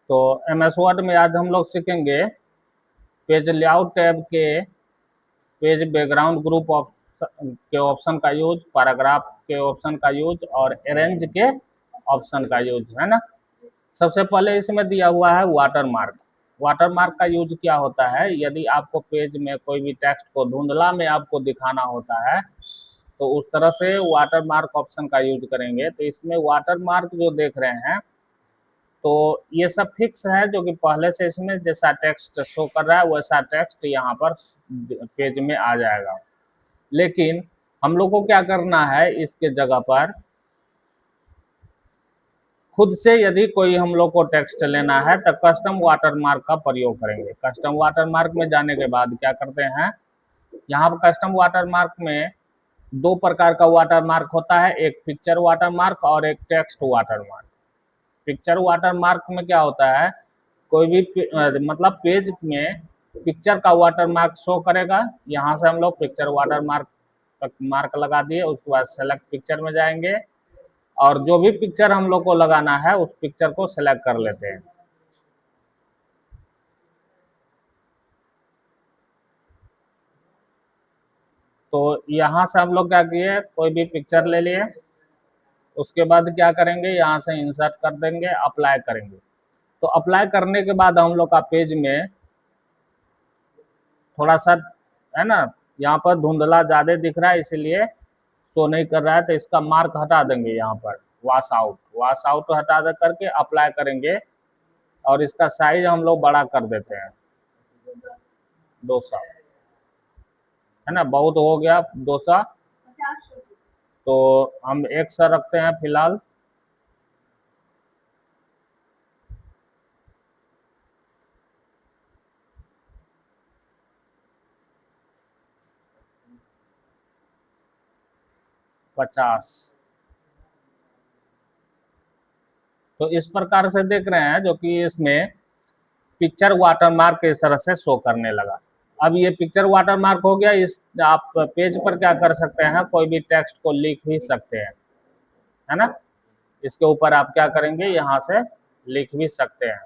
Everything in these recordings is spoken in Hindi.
तो MS वर्ड में आज हम लोग सीखेंगे पेज लेआउट टैब के पेज बैकग्राउंड ग्रुप के ऑप्शन का यूज, पैराग्राफ के ऑप्शन का यूज और अरेंज के ऑप्शन का यूज, है ना। सबसे पहले इसमें दिया हुआ है वाटरमार्क। वाटरमार्क का यूज क्या होता है, यदि आपको पेज में कोई भी टेक्स्ट को धुंधला में आपको दिखाना होता है तो उस तरह से वाटरमार्क ऑप्शन का यूज करेंगे। तो इसमें वाटरमार्क जो देख रहे हैं तो ये सब फिक्स है, जो कि पहले से इसमें जैसा टेक्स्ट शो कर रहा है वैसा टेक्स्ट यहाँ पर पेज में आ जाएगा। लेकिन हम लोग को क्या करना है, इसके जगह पर खुद से यदि कोई हम लोग को टेक्स्ट लेना है तो कस्टम वाटरमार्क का प्रयोग करेंगे। कस्टम वाटरमार्क में जाने के बाद क्या करते हैं, यहाँ पर कस्टम वाटरमार्क में दो प्रकार का वाटरमार्क होता है, एक पिक्चर वाटरमार्क और एक टेक्स्ट वाटरमार्क। पिक्चर वाटरमार्क में क्या होता है, कोई भी मतलब पेज में पिक्चर का वाटरमार्क शो करेगा। यहाँ से हम लोग पिक्चर वाटरमार्क मार्क लगा दिए, उसके बाद सेलेक्ट पिक्चर में जाएंगे और जो भी पिक्चर हम लोग को लगाना है उस पिक्चर को सेलेक्ट कर लेते हैं। तो यहाँ से हम लोग क्या किए, कोई भी पिक्चर ले लिए, उसके बाद क्या करेंगे, यहाँ से इंसर्ट कर देंगे, अप्लाई करेंगे। तो अप्लाई करने के बाद हम लोग का पेज में थोड़ा सा है ना, यहाँ पर धुंधला ज़्यादा दिख रहा है इसीलिए शो नहीं कर रहा है, तो इसका मार्क हटा देंगे। यहाँ पर वॉश आउट हटा दे करके अप्लाई करेंगे और इसका साइज हम लोग बड़ा कर देते हैं 200, है ना, बहुत हो गया 200, तो हम 100 रखते हैं फिलहाल। तो इस प्रकार से देख रहे हैं जो कि इसमें पिक्चर वाटरमार्क इस तरह से शो करने लगा। अब ये पिक्चर वाटरमार्क हो गया। इस आप पेज पर क्या कर सकते हैं, कोई भी टेक्स्ट को लिख भी सकते हैं, है ना। इसके ऊपर आप क्या करेंगे, यहाँ से लिख भी सकते हैं,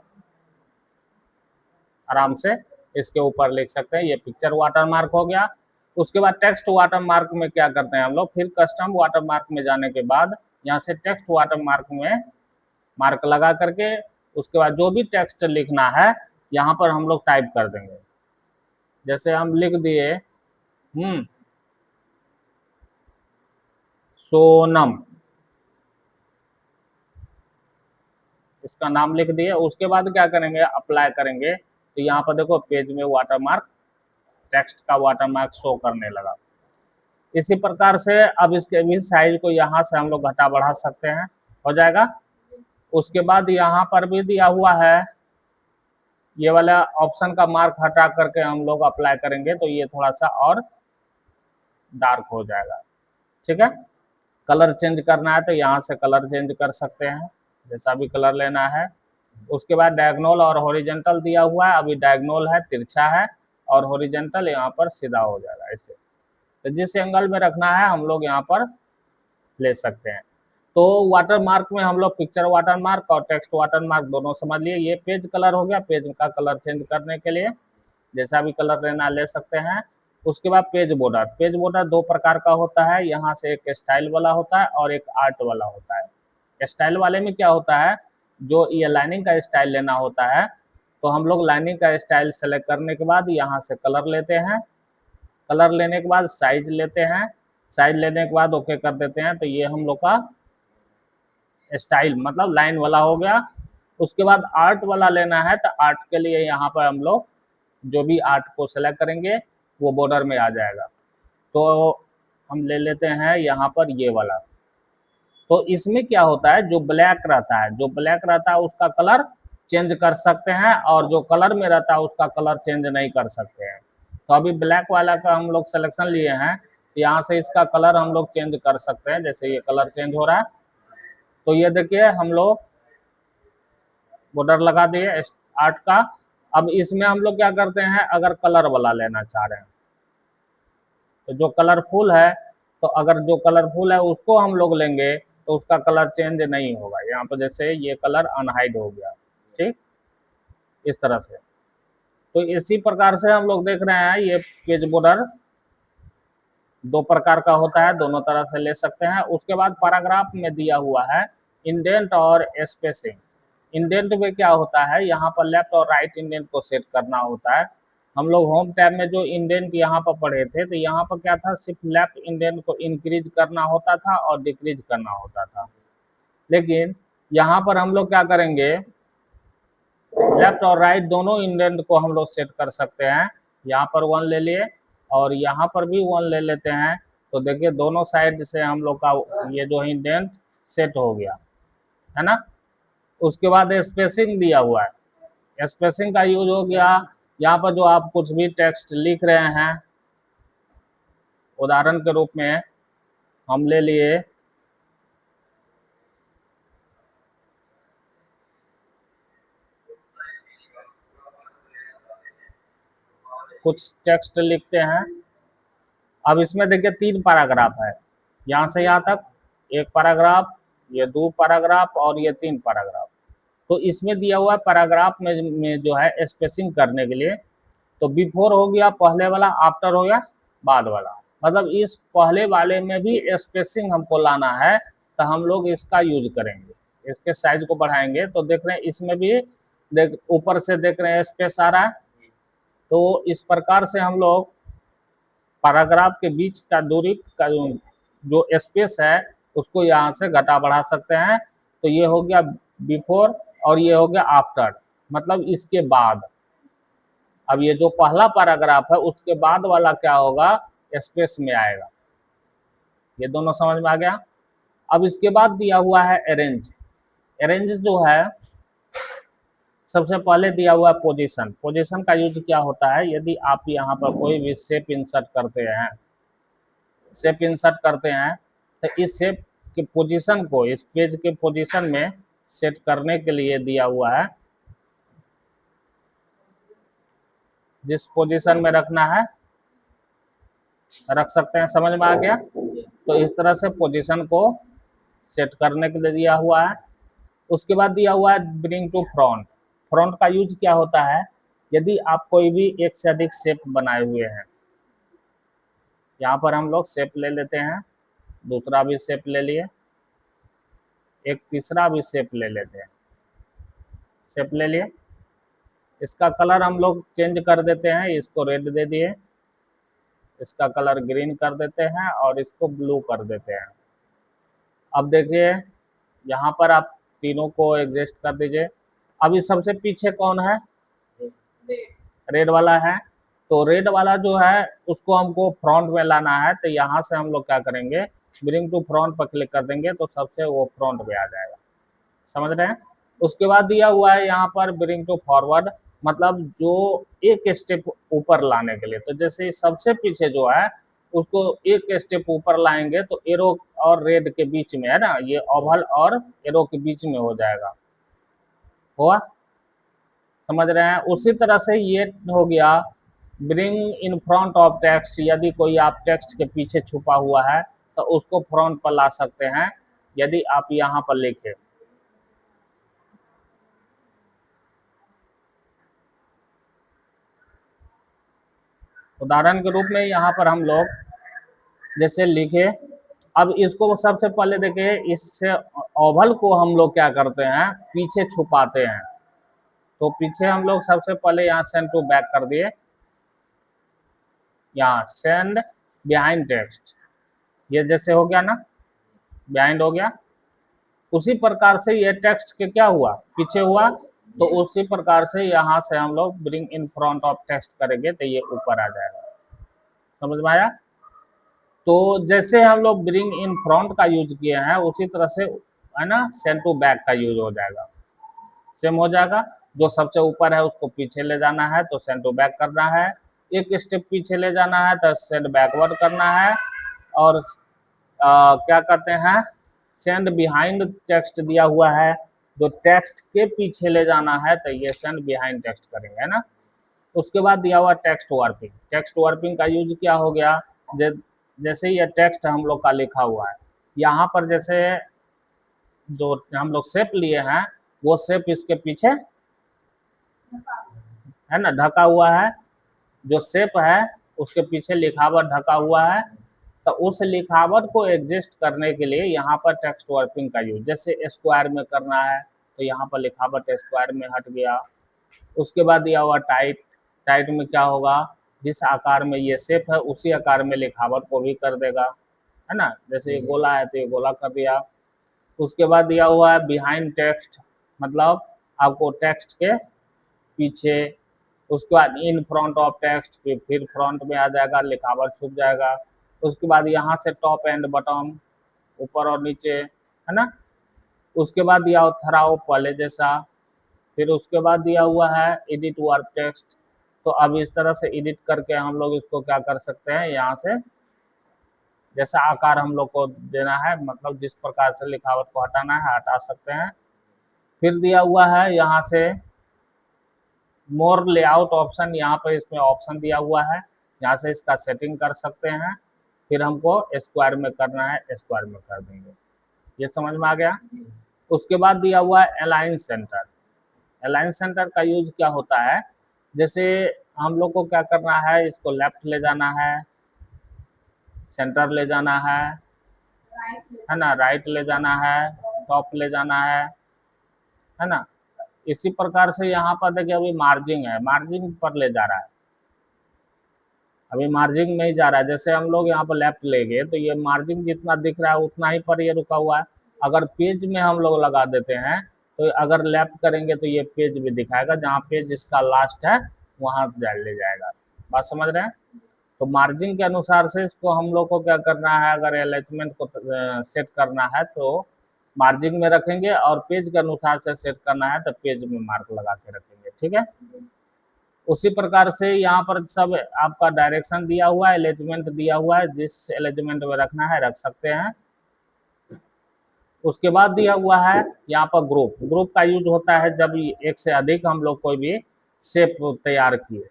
आराम से इसके ऊपर लिख सकते हैं। ये पिक्चर वाटरमार्क हो गया। उसके बाद टेक्स्ट वाटरमार्क में क्या करते हैं हम लोग, फिर कस्टम वाटरमार्क में जाने के बाद यहाँ से टेक्स्ट वाटरमार्क में मार्क लगा करके उसके बाद जो भी टेक्स्ट लिखना है यहाँ पर हम लोग टाइप कर देंगे। जैसे हम लिख दिए सोनम, इसका नाम लिख दिए। उसके बाद क्या करेंगे, अप्लाई करेंगे, तो यहाँ पर देखो पेज में वाटरमार्क, टेक्स्ट का वाटरमार्क शो करने लगा। इसी प्रकार से अब इसके भी साइज को यहाँ से हम लोग घटा बढ़ा सकते हैं, हो जाएगा। उसके बाद यहाँ पर भी दिया हुआ है, ये वाला ऑप्शन का मार्क हटा करके हम लोग अप्लाई करेंगे तो ये थोड़ा सा और डार्क हो जाएगा, ठीक है। कलर चेंज करना है तो यहाँ से कलर चेंज कर सकते हैं, जैसा भी कलर लेना है। उसके बाद डायगोनल और हॉरिजॉन्टल दिया हुआ है, अभी डायगोनल है तिरछा है और हॉरिजॉन्टल यहाँ पर सीधा हो जाएगा ऐसे। तो जिस एंगल में रखना है हम लोग यहाँ पर ले सकते हैं। तो वाटरमार्क में हम लोग पिक्चर वाटरमार्क और टेक्स्ट वाटरमार्क दोनों समझ लिए। ये पेज कलर हो गया, पेज का कलर चेंज करने के लिए जैसा भी कलर लेना ले सकते हैं। उसके बाद पेज बॉर्डर। पेज बॉर्डर दो प्रकार का होता है, यहाँ से एक स्टाइल वाला होता है और एक आर्ट वाला होता है। स्टाइल वाले में क्या होता है, जो ये लाइनिंग का स्टाइल लेना होता है तो हम लोग लाइनिंग का स्टाइल सेलेक्ट करने के बाद यहाँ से कलर लेते हैं, कलर लेने के बाद साइज लेते हैं, साइज लेने के बाद ओके कर देते हैं। तो ये हम लोग का स्टाइल मतलब लाइन वाला हो गया। उसके बाद आर्ट वाला लेना है तो आर्ट के लिए यहाँ पर हम लोग जो भी आर्ट को सेलेक्ट करेंगे वो बॉर्डर में आ जाएगा। तो हम ले लेते हैं यहाँ पर ये वाला। तो इसमें क्या होता है, जो ब्लैक रहता है उसका कलर चेंज कर सकते हैं और जो कलर में रहता है उसका कलर चेंज नहीं कर सकते हैं। तो अभी ब्लैक वाला का हम लोग सिलेक्शन लिए हैं, यहाँ से इसका कलर हम लोग चेंज कर सकते हैं। जैसे ये कलर चेंज हो रहा है, तो ये देखिए हम लोग बॉर्डर लगा दिए आर्ट का। अब इसमें हम लोग क्या करते हैं, अगर कलर वाला लेना चाह रहे हैं तो जो कलरफुल है, तो अगर जो कलरफुल है उसको हम लोग लेंगे तो उसका कलर चेंज नहीं होगा। यहाँ पर जैसे ये कलर अनहाइड हो गया, ठीक। इस तरह से। तो इसी प्रकार से हम लोग देख रहे हैं ये पेज बॉर्डर दो प्रकार का होता है, दोनों तरह से ले सकते हैं। उसके बाद पैराग्राफ में दिया हुआ है इंडेंट और स्पेसिंग। इंडेंट में क्या होता है, यहाँ पर लेफ्ट और राइट इंडेंट को सेट करना होता है। हम लोग होम टैब में जो इंडेंट यहाँ पर पढ़े थे, तो यहाँ पर क्या था, सिर्फ लेफ्ट इंडेंट को इंक्रीज करना होता था और डिक्रीज करना होता था। लेकिन यहाँ पर हम लोग क्या करेंगे, लेफ्ट और राइट दोनों इंडेंट को हम लोग सेट कर सकते हैं। यहाँ पर 1 ले लिए और यहाँ पर भी 1 ले लेते हैं। तो देखिए दोनों साइड से हम लोग का ये जो इंडेंट सेट हो गया है ना। उसके बाद स्पेसिंग दिया हुआ है, स्पेसिंग का यूज हो गया यहाँ पर जो आप कुछ भी टेक्स्ट लिख रहे हैं, उदाहरण के रूप में हम ले लिए कुछ टेक्स्ट लिखते हैं। अब इसमें देखिए 3 पैराग्राफ है, यहाँ से यहाँ तक 1 पैराग्राफ, ये 2 पैराग्राफ और ये 3 पैराग्राफ। तो इसमें दिया हुआ पैराग्राफ में जो है स्पेसिंग करने के लिए, तो बिफोर हो गया पहले वाला, आफ्टर हो गया बाद वाला। मतलब इस पहले वाले में भी स्पेसिंग हमको लाना है, तो हम लोग इसका यूज करेंगे, इसके साइज को बढ़ाएंगे। तो देख रहे हैं इसमें भी देख ऊपर से देख रहे हैं स्पेस आ रहा है। तो इस प्रकार से हम लोग पैराग्राफ के बीच का दूरी का जो स्पेस है उसको यहाँ से घटा बढ़ा सकते हैं। तो ये हो गया बिफोर और ये हो गया आफ्टर, मतलब इसके बाद। अब ये जो पहला पैराग्राफ है उसके बाद वाला क्या होगा, स्पेस में आएगा। ये दोनों समझ में आ गया। अब इसके बाद दिया हुआ है अरेंज। अरेंज जो है सबसे पहले दिया हुआ है पोजीशन। पोजीशन का यूज क्या होता है, यदि आप यहाँ पर कोई भी शेप इंसर्ट करते हैं, शेप इंसर्ट करते हैं, तो इस शेप के पोजीशन को इस पेज के पोजीशन में सेट करने के लिए दिया हुआ है, जिस पोजीशन में रखना है रख सकते हैं। समझ में आ गया। तो इस तरह से पोजीशन को सेट करने के लिए दिया हुआ है। उसके बाद दिया हुआ है ब्रिंग टू फ्रंट। फ्रंट का यूज क्या होता है, यदि आप कोई भी एक से अधिक शेप बनाए हुए हैं, यहाँ पर हम लोग शेप ले लेते हैं, दूसरा भी शेप ले लिए, एक तीसरा भी शेप ले लेते हैं, शेप ले लिए। इसका कलर हम लोग चेंज कर देते हैं, इसको रेड दे दिए, इसका कलर ग्रीन कर देते हैं और इसको ब्लू कर देते हैं। अब देखिए यहाँ पर आप तीनों को एडजस्ट कर दीजिए। अभी सबसे पीछे कौन है, रेड वाला है। तो रेड वाला जो है उसको हमको फ्रंट में लाना है। तो यहाँ से हम लोग क्या करेंगे, ब्रिंग टू फ्रंट पर क्लिक कर देंगे तो सबसे वो फ्रंट में आ जाएगा। समझ रहे हैं। उसके बाद दिया हुआ है यहाँ पर ब्रिंग टू फॉरवर्ड, मतलब जो एक स्टेप ऊपर लाने के लिए। तो जैसे सबसे पीछे जो है उसको एक स्टेप ऊपर लाएंगे तो एरो और रेड के बीच में है ना, ये ओवल और एरो के बीच में हो जाएगा। हुआ, समझ रहे हैं। उसी तरह से ये हो गया bring in front of text. यदि कोई आप टेक्स्ट के पीछे छुपा हुआ है तो उसको फ्रंट पर ला सकते हैं, यदि आप यहाँ पर लिखे। उदाहरण के रूप में यहाँ पर हम लोग जैसे लिखे, अब इसको सबसे पहले देखिए, इससे ओवल को हम लोग क्या करते हैं, पीछे छुपाते हैं। तो पीछे हम लोग सबसे पहले यहाँ सेंड टू बैक कर दिए, यहाँ सेंड बिहाइंड टेक्स्ट, ये जैसे हो गया ना, बिहाइंड हो गया। उसी प्रकार से ये टेक्स्ट के क्या हुआ, पीछे हुआ। तो उसी प्रकार से यहाँ से हम लोग bring in front of text करेंगे तो ये ऊपर आ जाएगा। समझ में आया। तो जैसे हम लोग ब्रिंग इन फ्रंट का यूज किए हैं उसी तरह से है ना सेंड टू बैक का यूज हो जाएगा, सेम हो जाएगा। जो सबसे ऊपर है उसको पीछे ले जाना है तो सेंड टू बैक करना है, एक स्टेप पीछे ले जाना है तो सेंड बैकवर्ड करना है। और क्या कहते हैं, सेंड बिहाइंड टेक्स्ट दिया हुआ है, जो टेक्स्ट के पीछे ले जाना है तो ये सेंड बिहाइंड टेक्स्ट करेंगे, है ना। उसके बाद दिया हुआ टेक्स्ट वार्पिंग। टेक्स्ट वार्पिंग का यूज क्या हो गया, जैसे ये टेक्स्ट हम लोग का लिखा हुआ है, यहाँ पर जैसे जो हम लोग शेप लिए हैं वो शेप इसके पीछे है ना, ढका हुआ है, जो शेप है उसके पीछे लिखावट ढका हुआ है। तो उस लिखावट को एडजस्ट करने के लिए यहाँ पर टेक्स्ट वर्पिंग का यूज, जैसे स्क्वायर में करना है तो यहाँ पर लिखावट स्क्वायर में हट गया। उसके बाद दिया हुआ टाइट, टाइट में क्या होगा, जिस आकार में ये शेप है उसी आकार में लिखावट को भी कर देगा, है ना, जैसे ये गोला है तो ये गोला कर दिया। उसके बाद दिया हुआ है बिहाइंड टेक्स्ट, मतलब आपको टेक्स्ट के पीछे, उसके बाद इन फ्रंट ऑफ टेक्स्ट, फिर फ्रंट में आ जाएगा, लिखावट छुप जाएगा। उसके बाद यहाँ से टॉप एंड बटन, ऊपर और नीचे, है ना। उसके बाद दिया हुआ थराओ पहले जैसा। फिर उसके बाद दिया हुआ है एडिट वर्ब टेक्स्ट। तो अब इस तरह से एडिट करके हम लोग इसको क्या कर सकते हैं, यहाँ से जैसा आकार हम लोग को देना है, मतलब जिस प्रकार से लिखावट को हटाना है हटा सकते हैं। फिर दिया हुआ है यहाँ से मोर लेआउट ऑप्शन, यहाँ पर इसमें ऑप्शन दिया हुआ है, यहाँ से इसका सेटिंग कर सकते हैं। फिर हमको स्क्वायर में करना है, स्क्वायर में कर देंगे। ये समझ में आ गया। उसके बाद दिया हुआ है अलाइन सेंटर। अलाइन सेंटर का यूज क्या होता है, जैसे हम लोग को क्या करना है, इसको लेफ्ट ले जाना है, सेंटर ले जाना है ना, राइट ले जाना है, टॉप ले जाना है ना। इसी प्रकार से यहाँ पर देखिए अभी मार्जिंग है, मार्जिंग पर ले जा रहा है, अभी मार्जिंग में ही जा रहा है। जैसे हम लोग यहाँ पर लेफ्ट ले गए तो ये मार्जिंग जितना दिख रहा है उतना ही पर ये रुका हुआ है। अगर पेज में हम लोग लगा देते हैं तो अगर लेफ्ट करेंगे तो ये पेज भी दिखाएगा, जहाँ पेज जिसका लास्ट है वहाँ ले जाएगा। बात समझ रहे हैं। तो मार्जिन के अनुसार से इसको हम लोग को क्या करना है, अगर अरेंजमेंट को सेट करना है तो मार्जिन में रखेंगे, और पेज के अनुसार से सेट करना है तो पेज में मार्क लगा के रखेंगे, ठीक है। उसी प्रकार से यहाँ पर सब आपका डायरेक्शन दिया हुआ है, अरेंजमेंट दिया हुआ है, जिस अरेंजमेंट में रखना है रख सकते हैं। उसके बाद दिया हुआ है यहाँ पर ग्रुप। ग्रुप का यूज होता है जब एक से अधिक हम लोग कोई भी शेप तैयार किए,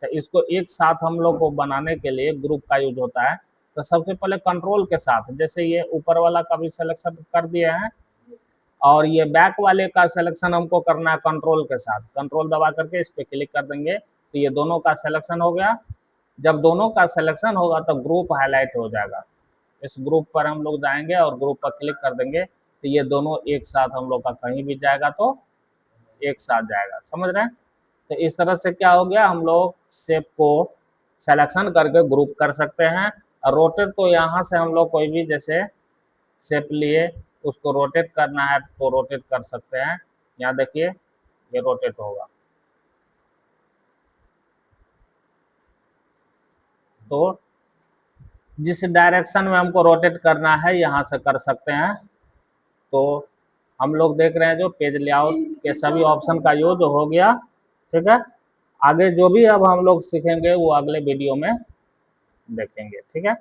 तो इसको एक साथ हम लोग को बनाने के लिए ग्रुप का यूज होता है। तो सबसे पहले कंट्रोल के साथ, जैसे ये ऊपर वाला का भी सिलेक्शन कर दिए हैं, और ये बैक वाले का सिलेक्शन हमको करना है कंट्रोल के साथ। कंट्रोल दबा करके इस पर क्लिक कर देंगे तो ये दोनों का सिलेक्शन हो गया। जब दोनों का सिलेक्शन होगा तो ग्रुप हाईलाइट हो जाएगा। इस ग्रुप पर हम लोग जाएंगे और ग्रुप पर क्लिक कर देंगे तो ये दोनों एक साथ हम लोग का कहीं भी जाएगा तो एक साथ जाएगा, समझ रहे हैं। तो इस तरह से क्या हो गया, हम लोग शेप को सिलेक्शन करके ग्रुप कर सकते हैं। और रोटेट तो यहाँ से हम लोग कोई भी जैसे शेप लिए उसको रोटेट करना है तो रोटेट कर सकते हैं। यहाँ देखिए ये रोटेट होगा, तो जिस डायरेक्शन में हमको रोटेट करना है यहाँ से कर सकते हैं। तो हम लोग देख रहे हैं जो पेज लेआउट के सभी ऑप्शन का यूज हो गया, ठीक है। आगे जो भी अब हम लोग सीखेंगे वो अगले वीडियो में देखेंगे, ठीक है।